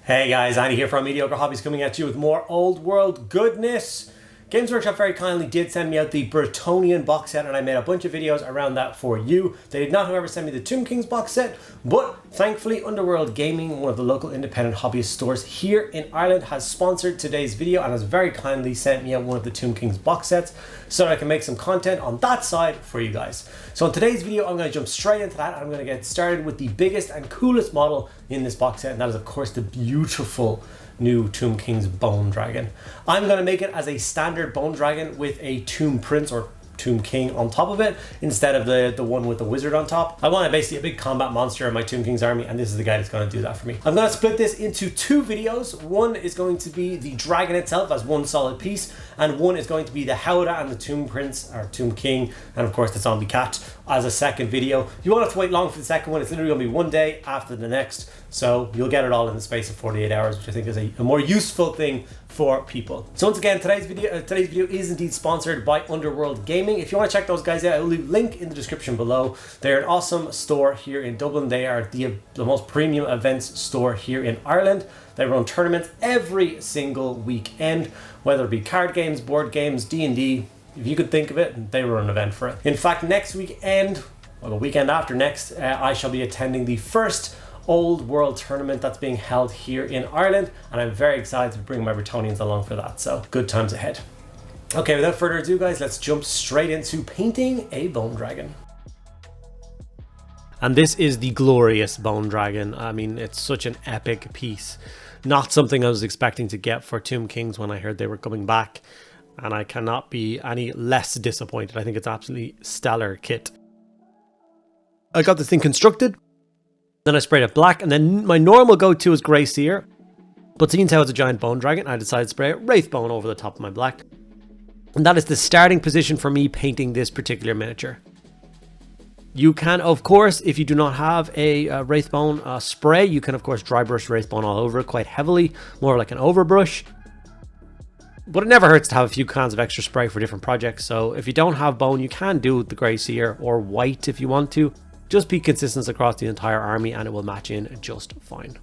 Hey guys, Andy here from Mediocre Hobbies coming at you with more old world goodness. Games Workshop very kindly did send me out the Bretonian box set and I made a bunch of videos around that for you. They did not however send me the Tomb Kings box set, but thankfully Underworld Gaming, one of the local independent hobbyist stores here in Ireland, has sponsored today's video and has very kindly sent me out one of the Tomb Kings box sets so that I can make some content on that side for you guys. So in today's video I'm going to jump straight into that and I'm going to get started with the biggest and coolest model in this box set, and that is of course the beautiful new Tomb Kings Bone Dragon. I'm going to make it as a standard Bone Dragon with a Tomb Prince or Tomb King on top of it instead of the one with the wizard on top. I want basically a big combat monster in my Tomb Kings army, and this is the guy that's going to do that for me. I'm going to split this into two videos. One is going to be the dragon itself as one solid piece, and one is going to be the Howdah and the Tomb Prince or Tomb King, and of course the zombie cat as a second video. You won't have to wait long for the second one. It's literally going to be one day after the next, so you'll get it all in the space of 48 hours, which I think is a more useful thing for people. So once again, today's video is indeed sponsored by Underworld Gaming. If you want to check those guys out, I'll leave a link in the description below. They're an awesome store here in Dublin. They are the most premium events store here in Ireland. They run tournaments every single weekend, whether it be card games, board games, D&D. If you could think of it, they run an event for it. In fact, next weekend, or the weekend after next, I shall be attending the first Old World tournament that's being held here in Ireland, and I'm very excited to bring my Bretonians along for that, so good times ahead. Okay, without further ado guys, let's jump straight into painting a Bone Dragon. And this is the glorious Bone Dragon. I mean, it's such an epic piece. Not something I was expecting to get for Tomb Kings when I heard they were coming back, and I cannot be any less disappointed. I think it's absolutely stellar kit. I got this thing constructed, then I sprayed it black, and then my normal go-to is Grey Seer. But seeing how it's a giant Bone Dragon, I decided to spray Wraithbone over the top of my black. And that is the starting position for me painting this particular miniature. You can, of course, if you do not have a Wraithbone spray, you can, of course, dry brush Wraithbone all over it quite heavily, more like an overbrush. But it never hurts to have a few cans of extra spray for different projects. So if you don't have bone, you can do the Grey Seer or white if you want to. Just be consistent across the entire army and it will match in just fine.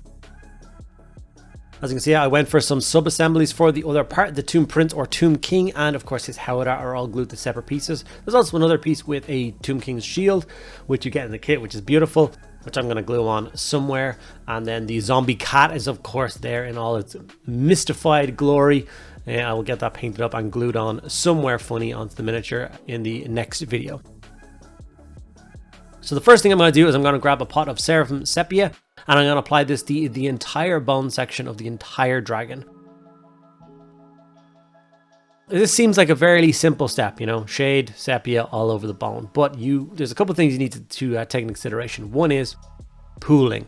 As you can see, I went for some sub-assemblies for the other part. The Tomb Prince or Tomb King and of course his Howdah are all glued to separate pieces. There's also another piece with a Tomb King's shield, which you get in the kit, which is beautiful, which I'm going to glue on somewhere. And then the zombie cat is of course there in all its mystified glory. And I will get that painted up and glued on somewhere funny onto the miniature in the next video. So the first thing I'm going to do is I'm going to grab a pot of Seraphim Sepia and I'm going to apply this to the entire bone section of the entire dragon. This seems like a fairly simple step, you know, shade, sepia all over the bone, but there's a couple of things you need to take into consideration. One is pooling.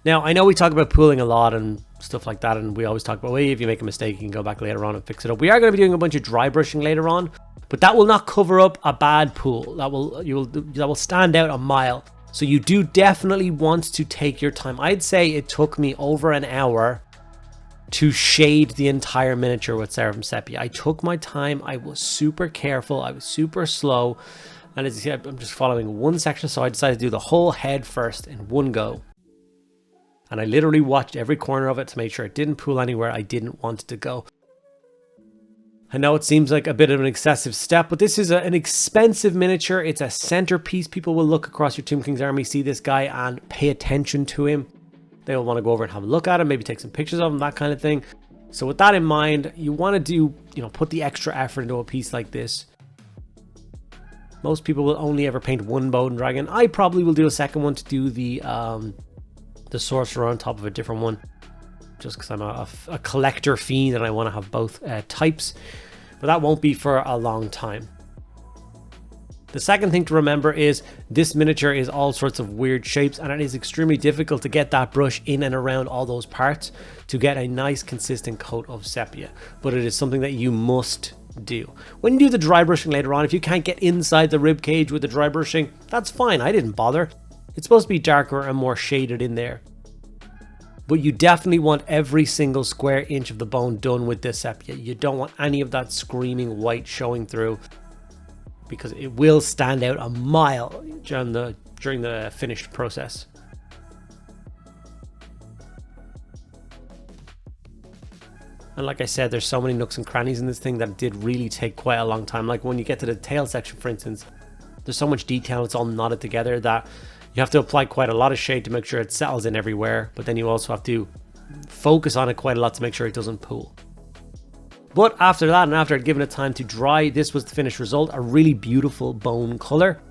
Now, I know we talk about pooling a lot and stuff like that, and we always talk about, well, if you make a mistake, you can go back later on and fix it up. We are going to be doing a bunch of dry brushing later on, but that will not cover up a bad pool. That will stand out a mile. So you do definitely want to take your time. I'd say it took me over an hour to shade the entire miniature with Seraphim Sepia. I took my time. I was super careful. I was super slow. And as you see, I'm just following one section, so I decided to do the whole head first in one go. And I literally watched every corner of it to make sure it didn't pool anywhere I didn't want it to go. I know it seems like a bit of an excessive step, but this is an expensive miniature. It's a centerpiece. People will look across your Tomb Kings army, see this guy and pay attention to him. They will want to go over and have a look at him, maybe take some pictures of him, that kind of thing. So with that in mind, you want to put the extra effort into a piece like this. Most people will only ever paint one Bone Dragon. I probably will do a second one to do the sorcerer on top of a different one, just because I'm a collector fiend and I want to have both types, but that won't be for a long time. The second thing to remember is this miniature is all sorts of weird shapes and it is extremely difficult to get that brush in and around all those parts to get a nice consistent coat of sepia, but it is something that you must do. When you do the dry brushing later on, if you can't get inside the rib cage with the dry brushing, that's fine. I didn't bother. It's supposed to be darker and more shaded in there. But you definitely want every single square inch of the bone done with this sepia. You don't want any of that screaming white showing through, because it will stand out a mile during the finished process. And like I said, there's so many nooks and crannies in this thing that it did really take quite a long time. Like when you get to the tail section, for instance, there's so much detail, it's all knotted together that you have to apply quite a lot of shade to make sure it settles in everywhere. But then you also have to focus on it quite a lot to make sure it doesn't pool. But after that, and after I'd given it time to dry, this was the finished result, a really beautiful bone color.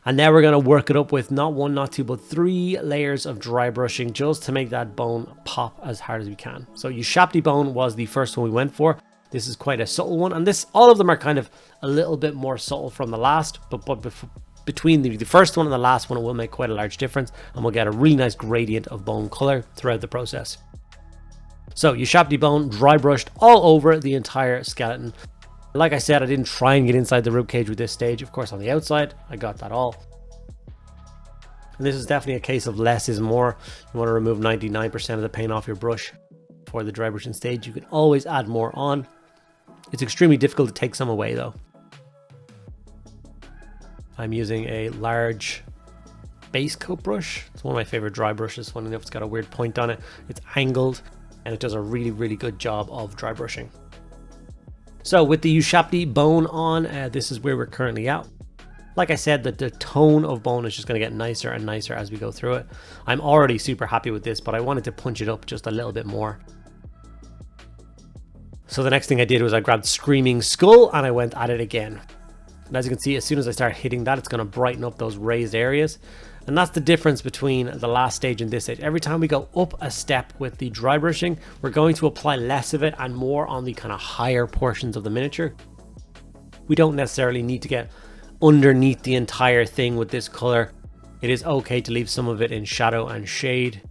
And now we're going to work it up with not one, not two, but 3 layers of dry brushing just to make that bone pop as hard as we can. So Ushabti bone was the first one we went for. This is quite a subtle one, and all of them are kind of a little bit more subtle from the last, but between the first one and the last one, it will make quite a large difference, and we'll get a really nice gradient of bone color throughout the process. So Ushabti bone dry brushed all over the entire skeleton. Like I said, I didn't try and get inside the ribcage with this stage. Of course, on the outside, I got that all. And this is definitely a case of less is more. You want to remove 99% of the paint off your brush for the dry brushing stage. You can always add more on. It's extremely difficult to take some away though. I'm using a large base coat brush. It's one of my favorite dry brushes. Funny enough, it's got a weird point on it. It's angled and it does a really, really good job of dry brushing. So with the Ushabti bone on, this is where we're currently at. Like I said, the tone of bone is just going to get nicer and nicer as we go through it. I'm already super happy with this, but I wanted to punch it up just a little bit more. So the next thing I did was I grabbed Screaming Skull and I went at it again. And as you can see, as soon as I start hitting that, it's going to brighten up those raised areas. And that's the difference between the last stage and this stage. Every time we go up a step with the dry brushing, we're going to apply less of it and more on the kind of higher portions of the miniature. We don't necessarily need to get underneath the entire thing with this color. It is okay to leave some of it in shadow and shade.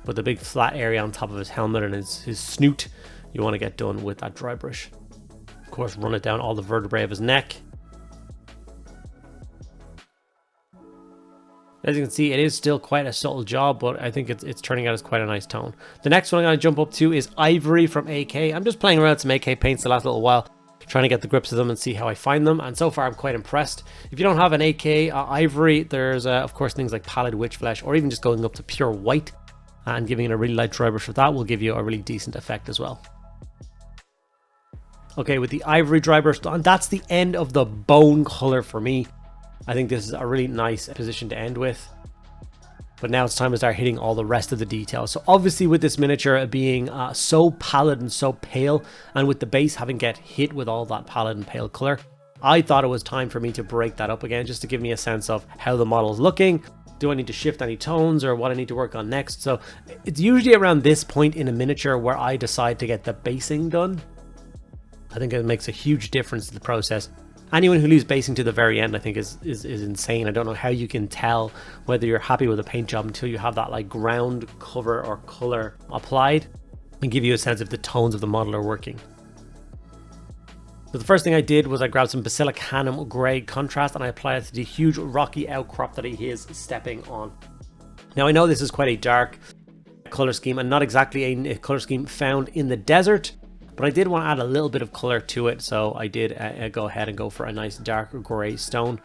But the big flat area on top of his helmet and his snoot, you want to get done with that dry brush. Of course, run it down all the vertebrae of his neck. As you can see, it is still quite a subtle job, but I think it's turning out as quite a nice tone. The next one I'm going to jump up to is Ivory from AK. I'm just playing around with some AK paints the last little while, trying to get the grips of them and see how I find them. And so far, I'm quite impressed. If you don't have an AK Ivory, there's of course things like Pallid Witch Flesh, or even just going up to pure white and giving it a really light dry brush with that will give you a really decent effect as well. Okay, with the Ivory dry brush done, that's the end of the bone color for me. I think this is a really nice position to end with. But now it's time to start hitting all the rest of the details. So obviously with this miniature being so pallid and so pale, and with the base having get hit with all that pallid and pale color, I thought it was time for me to break that up again, just to give me a sense of how the model is looking. Do I need to shift any tones or what I need to work on next? So it's usually around this point in a miniature where I decide to get the basing done. I think it makes a huge difference to the process. Anyone who leaves basing to the very end, I think is insane. I don't know how you can tell whether you're happy with a paint job until you have that like ground cover or color applied and give you a sense if the tones of the model are working. So the first thing I did was I grabbed some Basilicanum Grey contrast and I applied it to the huge rocky outcrop that he is stepping on. Now I know this is quite a dark color scheme and not exactly a color scheme found in the desert, but I did want to add a little bit of color to it, so I did go ahead and go for a nice dark grey stone.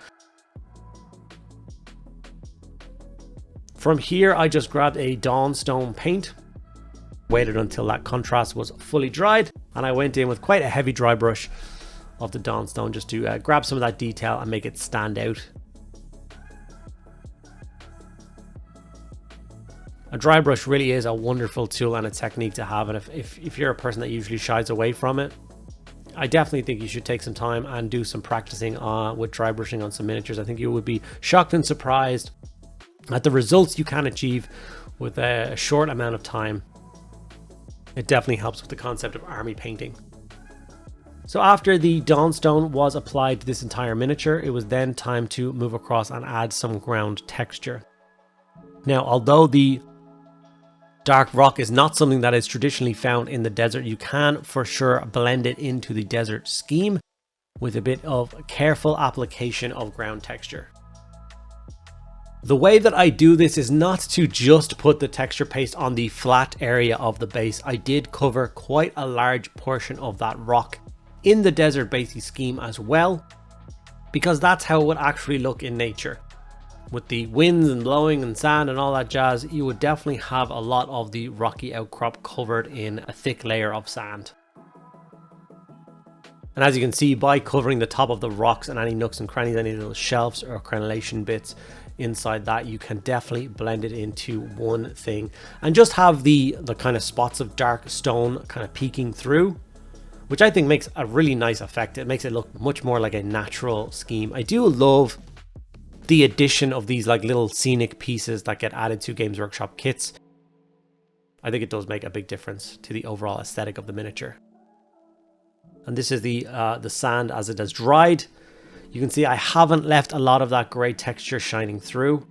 From here, I just grabbed a Dawnstone paint, waited until that contrast was fully dried, and I went in with quite a heavy dry brush of the Dawnstone just to grab some of that detail and make it stand out. A dry brush really is a wonderful tool and a technique to have, and if you're a person that usually shies away from it, I definitely think you should take some time and do some practicing with dry brushing on some miniatures. I think you would be shocked and surprised at the results you can achieve with a short amount of time. It definitely helps with the concept of army painting. So after the Dawnstone was applied to this entire miniature, it was then time to move across and add some ground texture. Now, although the dark rock is not something that is traditionally found in the desert, you can for sure blend it into the desert scheme with a bit of careful application of ground texture. The way that I do this is not to just put the texture paste on the flat area of the base. I did cover quite a large portion of that rock in the desert basey scheme as well, because that's how it would actually look in nature. with the winds and blowing and sand and all that jazz, you would definitely have a lot of the rocky outcrop covered in a thick layer of sand. And as you can see, by covering the top of the rocks and any nooks and crannies, any little shelves or crenellation bits inside that, you can definitely blend it into one thing and just have the kind of spots of dark stone kind of peeking through, which I think makes a really nice effect. It makes it look much more like a natural scheme. I do love the addition of these like little scenic pieces that get added to Games Workshop kits. I think it does make a big difference to the overall aesthetic of the miniature. And this is the sand as it has dried. You can see I haven't left a lot of that grey texture shining through,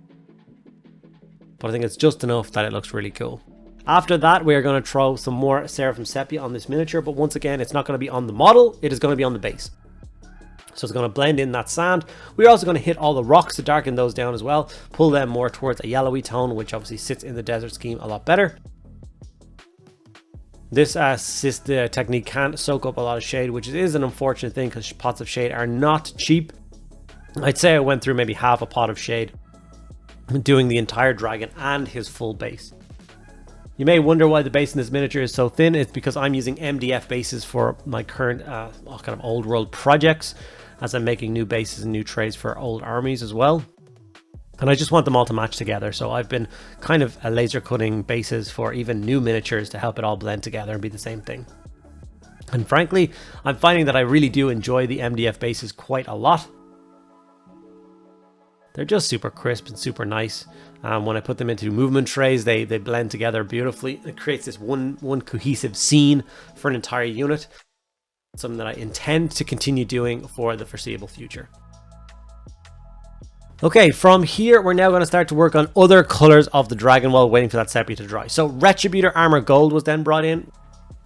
but I think it's just enough that it looks really cool. After that, we are going to throw some more Seraphim Sepia on this miniature, but once again, it's not going to be on the model, it is going to be on the base. So it's going to blend in that sand. We're also going to hit all the rocks to darken those down as well, pull them more towards a yellowy tone, which obviously sits in the desert scheme a lot better. This assist technique can soak up a lot of shade, which is an unfortunate thing because pots of shade are not cheap. I'd say I went through maybe half a pot of shade doing the entire dragon and his full base. You may wonder why the base in this miniature is so thin. It's because I'm using MDF bases for my current kind of old world projects, as I'm making new bases and new trays for old armies as well. And I just want them all to match together. So I've been kind of laser cutting bases for even new miniatures to help it all blend together and be the same thing. And frankly, I'm finding that I really do enjoy the MDF bases quite a lot. They're just super crisp and super nice. When I put them into movement trays, they blend together beautifully. It creates this one cohesive scene for an entire unit. Something that I intend to continue doing for the foreseeable future. Okay, from here, we're now going to start to work on other colors of the dragon while waiting for that sepia to dry. So Retributor Armor Gold was then brought in.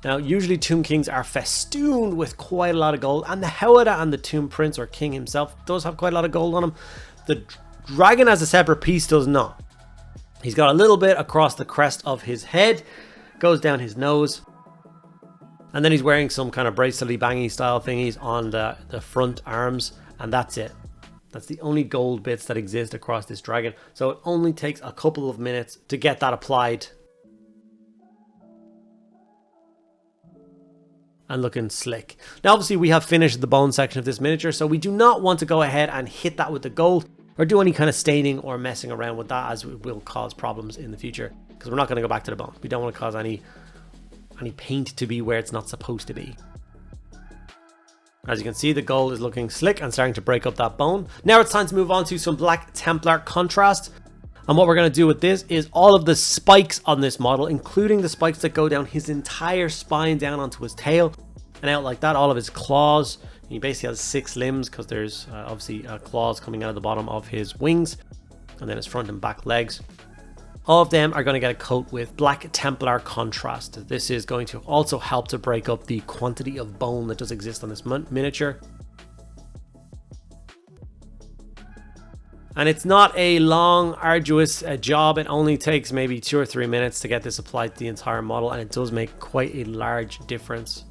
Now, usually Tomb Kings are festooned with quite a lot of gold, and the Howdah and the Tomb Prince, or King himself, does have quite a lot of gold on him. The dragon as a separate piece does not. He's got a little bit across the crest of his head, goes down his nose, and then he's wearing some kind of bracelety bangy style thingies on the front arms, and that's it. That's the only gold bits that exist across this dragon. So it only takes a couple of minutes to get that applied and looking slick. Now obviously we have finished the bone section of this miniature, so we do not want to go ahead and hit that with the gold or do any kind of staining or messing around with that, as it will cause problems in the future, because we're not going to go back to the bone. We don't want to cause any paint to be where it's not supposed to be. As you can see, the gold is looking slick and starting to break up that bone. Now it's time to move on to some Black Templar contrast. And what we're going to do with this is all of the spikes on this model, including the spikes that go down his entire spine down onto his tail and out like that, all of his claws. He basically has 6 limbs because there's obviously claws coming out of the bottom of his wings, and then his front and back legs. All of them are going to get a coat with Black Templar contrast. This is going to also help to break up the quantity of bone that does exist on this miniature. And it's not a long, arduous job. It only takes maybe 2 or 3 minutes to get this applied to the entire model, and it does make quite a large difference.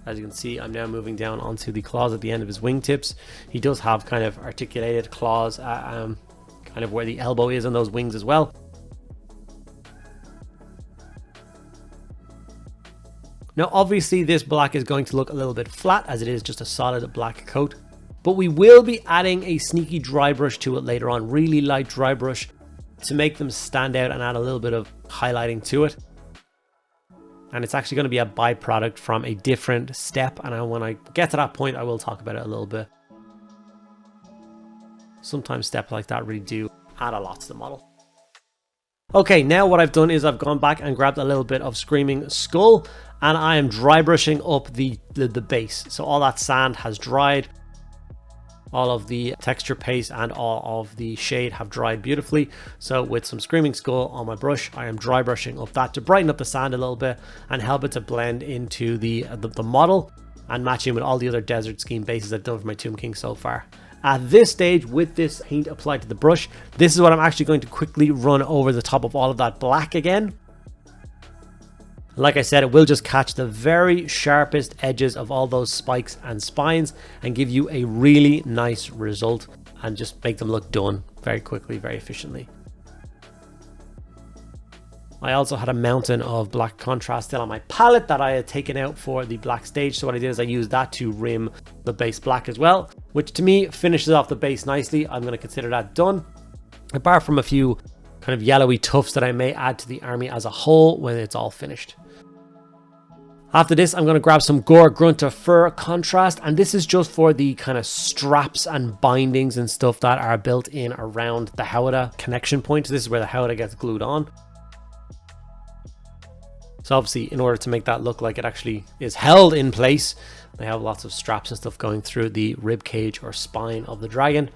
As you can see, I'm now moving down onto the claws at the end of his wingtips. He does have kind of articulated claws, kind of where the elbow is on those wings as well. Now, obviously, this black is going to look a little bit flat, as it is just a solid black coat. But we will be adding a sneaky dry brush to it later on, really light dry brush, to make them stand out and add a little bit of highlighting to it. And it's actually going to be a byproduct from a different step. And when I get to that point, I will talk about it a little bit. Sometimes steps like that really do add a lot to the model. Okay, now what I've done is I've gone back and grabbed a little bit of Screaming Skull, and I am dry brushing up the base. So all that sand has dried. All of the texture paste and all of the shade have dried beautifully. So with some Screaming Skull on my brush, I am dry brushing up that to brighten up the sand a little bit and help it to blend into the model and match in with all the other desert scheme bases I've done for my Tomb King so far. At this stage, with this paint applied to the brush, this is what I'm actually going to quickly run over the top of all of that black again. Like I said, it will just catch the very sharpest edges of all those spikes and spines and give you a really nice result and just make them look done very quickly, very efficiently. I also had a mountain of black contrast still on my palette that I had taken out for the black stage. So what I did is I used that to rim the base black as well, which to me finishes off the base nicely. I'm going to consider that done, apart from a few kind of yellowy tufts that I may add to the army as a whole when it's all finished. After this, I'm going to grab some Gore Grunter fur contrast, and this is just for the kind of straps and bindings and stuff that are built in around the howdah connection point. This is where the howdah gets glued on. So obviously, in order to make that look like it actually is held in place, they have lots of straps and stuff going through the rib cage or spine of the dragon.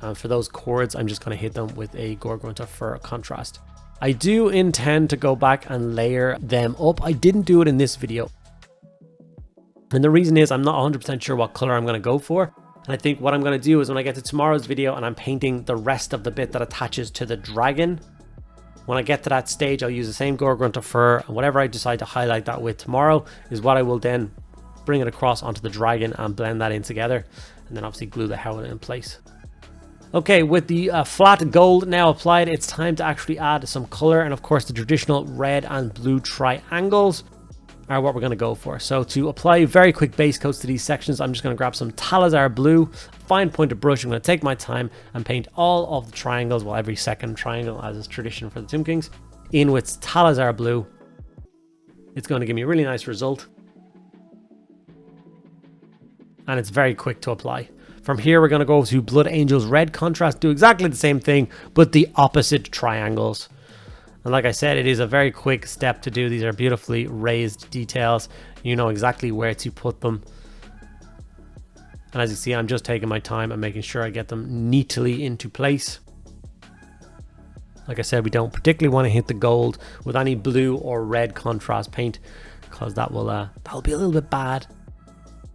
And for those cords, I'm just going to hit them with a Gore Grunter fur contrast. I do intend to go back and layer them up. I didn't do it in this video. And the reason is I'm not 100% sure what color I'm going to go for. And I think what I'm going to do is when I get to tomorrow's video and I'm painting the rest of the bit that attaches to the dragon, when I get to that stage, I'll use the same Gore Grunter fur, and whatever I decide to highlight that with tomorrow is what I will then bring it across onto the dragon and blend that in together, and then obviously glue the howdah in place. Okay, with the flat gold now applied, it's time to actually add some color, and of course the traditional red and blue triangles are what we're going to go for. So to apply very quick base coats to these sections, I'm just going to grab some Talazar blue, fine pointed brush. I'm going to take my time and paint all of the triangles, well, every second triangle as is tradition for the Tomb Kings, in with Talazar blue. It's going to give me a really nice result, and it's very quick to apply. From here, we're going to go to Blood Angel's red contrast, do exactly the same thing, but the opposite triangles. And like I said, it is a very quick step to do. These are beautifully raised details. You know exactly where to put them. And as you see, I'm just taking my time and making sure I get them neatly into place. Like I said, we don't particularly want to hit the gold with any blue or red contrast paint, because that'll be a little bit bad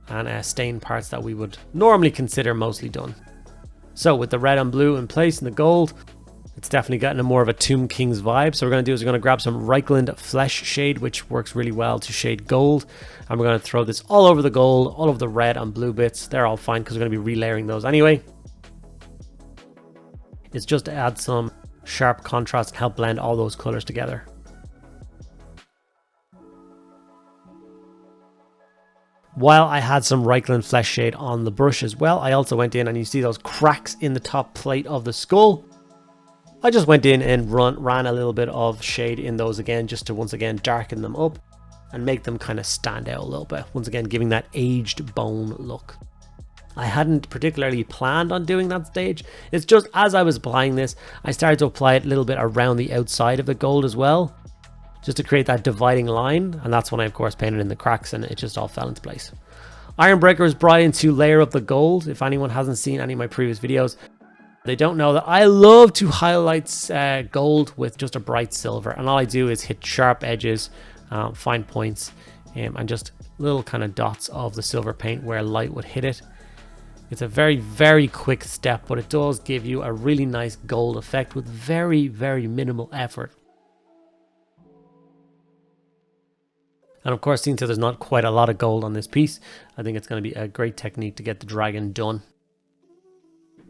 and stain parts that we would normally consider mostly done. So with the red and blue in place and the gold, it's definitely getting a more of a Tomb Kings vibe. So what we're going to do is we're going to grab some Reichland Flesh Shade, which works really well to shade gold. And we're going to throw this all over the gold, all over the red and blue bits. They're all fine because we're going to be relayering those anyway. It's just to add some sharp contrast and help blend all those colors together. While I had some Reichland Flesh Shade on the brush as well, I also went in and you see those cracks in the top plate of the skull. I just went in and ran a little bit of shade in those again, just to once again darken them up and make them kind of stand out a little bit. Once again, giving that aged bone look. I hadn't particularly planned on doing that stage. It's just as I was applying this, I started to apply it a little bit around the outside of the gold as well, just to create that dividing line. And that's when I, of course, painted in the cracks and it just all fell into place. Ironbreaker is brought in to layer up the gold. If anyone hasn't seen any of my previous videos, they don't know that I love to highlight gold with just a bright silver, and all I do is hit sharp edges, fine points, and just little kind of dots of the silver paint where light would hit it. It's a very, very quick step, but it does give you a really nice gold effect with very, very minimal effort. And of course, since there's not quite a lot of gold on this piece, I think it's going to be a great technique to get the dragon done.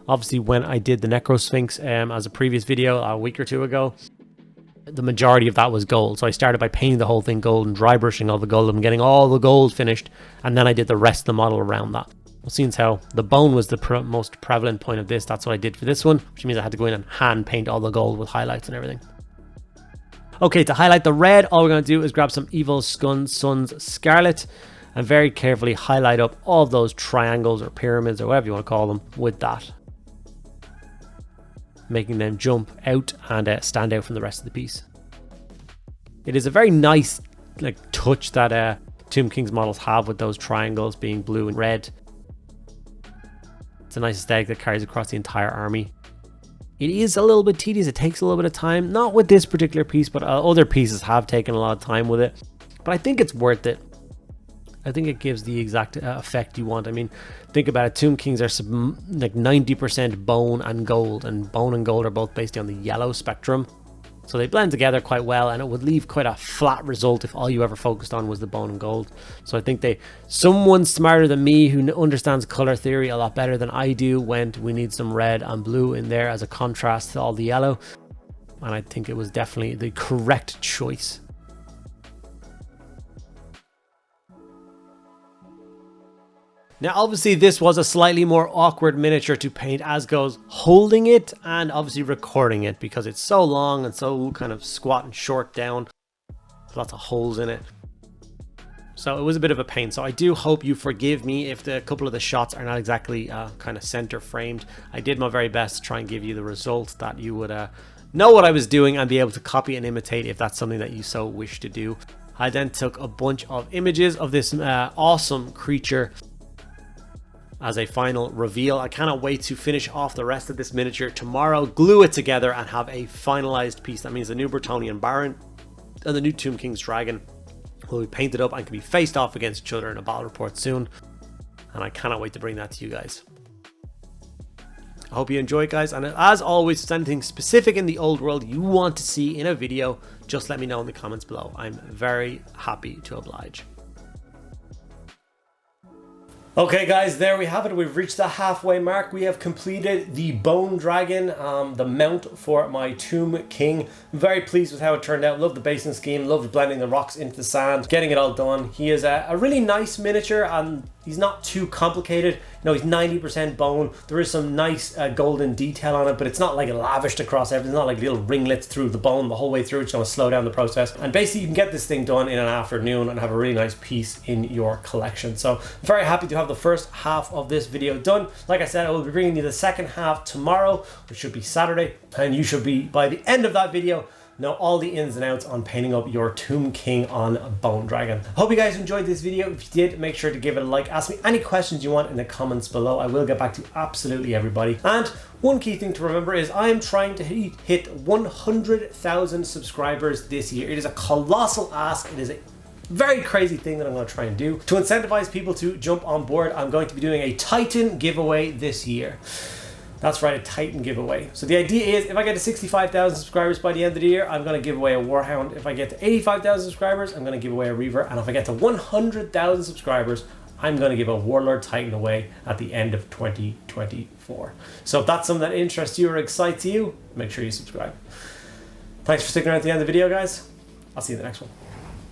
Obviously, when I did the Necro Sphinx as a previous video a week or two ago, the majority of that was gold. So I started by painting the whole thing gold and dry brushing all the gold and getting all the gold finished. And then I did the rest of the model around that. Well, seeing as how the bone was the most prevalent point of this, that's what I did for this one, which means I had to go in and hand paint all the gold with highlights and everything. Okay, to highlight the red, all we're going to do is grab some Evil Sun's Scarlet and very carefully highlight up all of those triangles or pyramids or whatever you want to call them with that, making them jump out and stand out from the rest of the piece. It is a very nice touch that Tomb Kings models have with those triangles being blue and red. It's a nice aesthetic that carries across the entire army. It is a little bit tedious, it takes a little bit of time, not with this particular piece, but other pieces have taken a lot of time with it, but I think it's worth it. I think it gives the exact effect you want. I mean, think about it, Tomb Kings are like 90% bone and gold are both based on the yellow spectrum. So they blend together quite well, and it would leave quite a flat result if all you ever focused on was the bone and gold. So I think someone smarter than me who understands color theory a lot better than I do went, we need some red and blue in there as a contrast to all the yellow. And I think it was definitely the correct choice. Now, obviously, this was a slightly more awkward miniature to paint as goes holding it and obviously recording it, because it's so long and so kind of squat and short down. Lots of holes in it. So it was a bit of a pain. So I do hope you forgive me if a couple of the shots are not exactly kind of center framed. I did my very best to try and give you the result that you would know what I was doing and be able to copy and imitate if that's something that you so wish to do. I then took a bunch of images of this awesome creature as a final reveal. I cannot wait to finish off the rest of this miniature tomorrow, glue it together, and have a finalized piece. That means the new Bretonnian Baron and the new Tomb King's Dragon will be painted up and can be faced off against each other in a battle report soon. And I cannot wait to bring that to you guys. I hope you enjoy it, guys. And as always, if there's anything specific in the old world you want to see in a video, just let me know in the comments below. I'm very happy to oblige. Okay guys, there we have it. We've reached the halfway mark. We have completed the Bone Dragon, the mount for my Tomb King. I'm very pleased with how it turned out. Love the basing scheme, love blending the rocks into the sand, getting it all done. He is a really nice miniature, and he's not too complicated. You know, he's 90% bone. There is some nice golden detail on it, but it's not like lavished across everything. It's not like little ringlets through the bone the whole way through. It's going to slow down the process. And basically you can get this thing done in an afternoon and have a really nice piece in your collection. So I'm very happy to have the first half of this video done. Like I said, I will be bringing you the second half tomorrow, which should be Saturday. And you should be, by the end of that video, know all the ins and outs on painting up your Tomb King on Bone Dragon. Hope you guys enjoyed this video. If you did, make sure to give it a like. Ask me any questions you want in the comments below. I will get back to absolutely everybody. And one key thing to remember is I am trying to hit 100,000 subscribers this year. It is a colossal ask. It is a very crazy thing that I'm going to try and do. To incentivize people to jump on board, I'm going to be doing a Titan giveaway this year. That's right, a Titan giveaway. So the idea is, if I get to 65,000 subscribers by the end of the year, I'm going to give away a Warhound. If I get to 85,000 subscribers, I'm going to give away a Reaver. And if I get to 100,000 subscribers, I'm going to give a Warlord Titan away at the end of 2024. So if that's something that interests you or excites you, make sure you subscribe. Thanks for sticking around to the end of the video, guys. I'll see you in the next one.